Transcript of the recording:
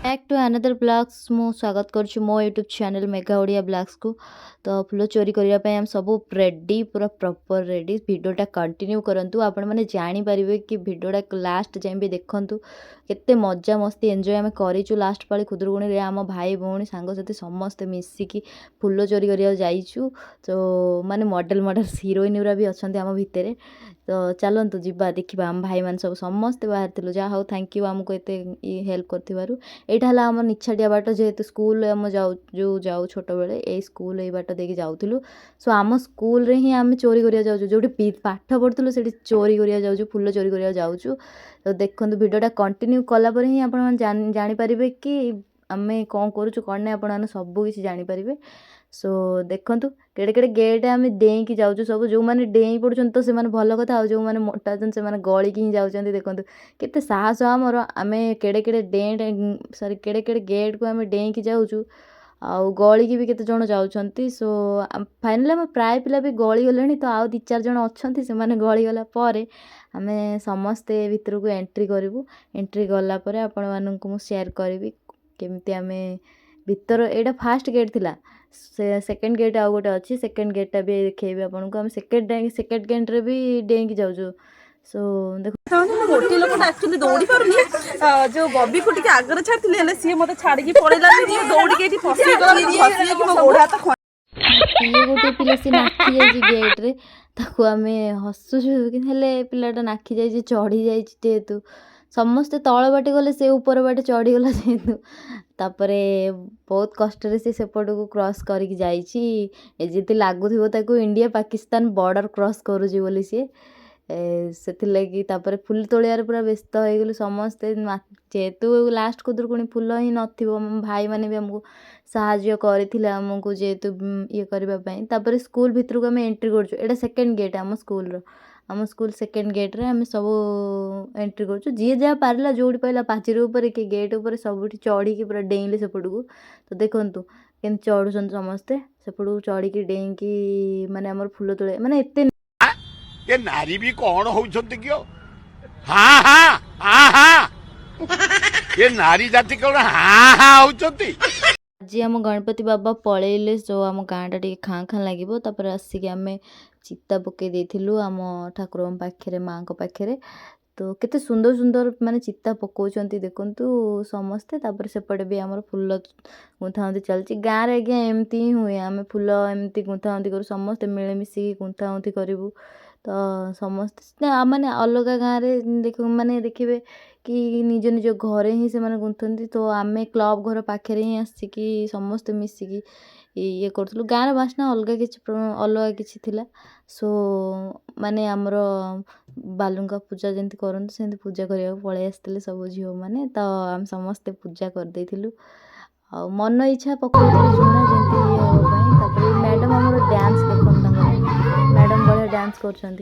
Back to another blogs मु स्वागत करुच्ची मो YouTube channel mega Odia blogs को। तो फुल चोरी करने हम सब रेडी पूरा प्रॉपर रेडी भिडटा कंटिन्यू करंतु आपण माने जानी परिबे कि भिडटा लास्ट जाए भी देखंतु केते मजा मस्ती एंजॉय आम करिचु। लास्ट पाली खुदुरुकुणी रे आम भाई भौणी सांगसाथी समस्ते मिसिकी फुल चोरी करिया जाइचु। तो माने मॉडल मॉडल हीरोइन गुरा भी अच्छा आम भितर। तो चलतु जीवा देखा आम भाई मान सब समस्ते बाहर थिलु। जा हाउ थैंक यू आमको एते हेल्प करथिबारु। एटा हला आम निछाटिया बाट जेहेतु स्कूल आम जो जाऊ छोट बेले ए स्कूल ए बाट देके जाउथिलु। सो आम स्कूल रे ही आम चोरी करिया जाउछु जोठी पाठ पढ़ुथिलु सेठी चोरी करिया जाउछु फुल चोरी करिया जाउछु। तो देखंतु वीडियोटा कंटिन्यू कला पर ही आपण जानि परिबे कि आमे कौन करूछु कौन नहीं आपण सब किसी जानि परिबे। सो देखंतु केड़े केड़े गेट आम डेईकी जाउछु सब जो माने डेई पड़ुछन तो से माने भल कथा आ जो माने मोटा जन से माने गली की जाउछंती। देखंतु केते साहस हमर आमे केड़े केड़े डेट सॉरी केड़े केड़े गेट को आमे डेईकी जाउछु आउ गली की भी केते जण जाउछंती। सो फाइनली आम प्राय पिला भी गली गलेनी तो आउ 2-4 जण अछंती से माने गली गला परे आमे समस्ते भितर को एंट्री करिवु। एंट्री गला परे आपण माननकु मु शेयर करबी केमती आमे भितर एटा फास्ट गेट थिला। सेकेंड गेट आउ गोटे अच्छी सेकेंड गेटा भी देखेबी आपन को। हम सेकेंड गेट रे भी डेंकी जाउछु। सो देखो गोटे लोक एक्चुअली दौड़ी पारुनी जो बॉबी को टिके आगर छाड़थिले हेले सी मते छाड़ी की पड़ेला नी दौड़ी के फसी गला कि मो गोड़ा त ये गोटे पिला से नाखी जाई गेट रे ताको आमे हसुछु कि हेले पिलाटा नाखी जाई चढ़ी जाई जेतु समस्ते तळ बाटे गले से ऊपर बाटे चढ़ी गला जेतु तापरे बहुत कष्ट से सेपट को क्रॉस करके जाइछि। एजेति लागुथिबो ताको इंडिया पाकिस्तान बॉर्डर क्रॉस करूजी बोली सी से तापर फुल तोलियार पूरा व्यस्त हो गलु समस्ते। जेहेतु लास्ट खुदुरुकुणी फुल ही नथिबो भाई माने भी हमको साहाଯ୍य करथिले हमको जेहेतु ये करबा पई। तापर स्कूल भितर को हम एंट्री करछु एटा सेकेंड गेट हम स्कूल रो आम स्कूल सेकेंड गेट रे आम सब एंट्री करछु। जी जहाँ पारला जोड़ी पाइला पाचेरी ऊपर कि गेट ऊपर सबुठी चढ़ी की पूरा डेइले सेपटू। तो देखंतु केन चढ़ुछन समस्ते सेपटू चढ़ी की डेइकी माने हमर फुल तोळे माने एते ये नारी भी कौन होउछंती कियो। हाँ हाँ हाँ हाँ ये नारी जाति कौन हाँ हाँ होउछंती। आज आम गणपति बाबा पलैले सो आम गाँटा टे खाँ खाँ लगे तापर आसिक आम चिता पकई देथिलु आम ठाकुर पाखे माँ को पाखे। तो केते सुंदर सुंदर माने चिता पकाउछंती देखंतु समस्ते। तापर सेपटे भी आमर फुल गुंथागुंथी चलची गाँव रे आज्ञा एमती ही हुए आम फुल एमती गुंथागुंथी करू समस्ते मिलेमिशिकी गुंथागुंथी करूँ। तो समस्ते माने अलग गाँव रे देख माने देखिए कि निज निज घरे ही से माने गुंथंती। तो आमे क्लब घर पाखे ही आसिकी समस्ते मिसिकी ये करथुलु गाँव बासना अलग किछि थिला। सो माने हमर बालुंगा पूजा जेंति करंतु सेंति पूजा करिया पळे आस्तिले सब झियो माने। तो हम समस्ते पूजा कर देथिलु आ मन इच्छा पकौथिलु सुना जेंति ये हो पई। तापर मैडम हमर डांस देखन तांगर मैडम बढिया डांस करछंती।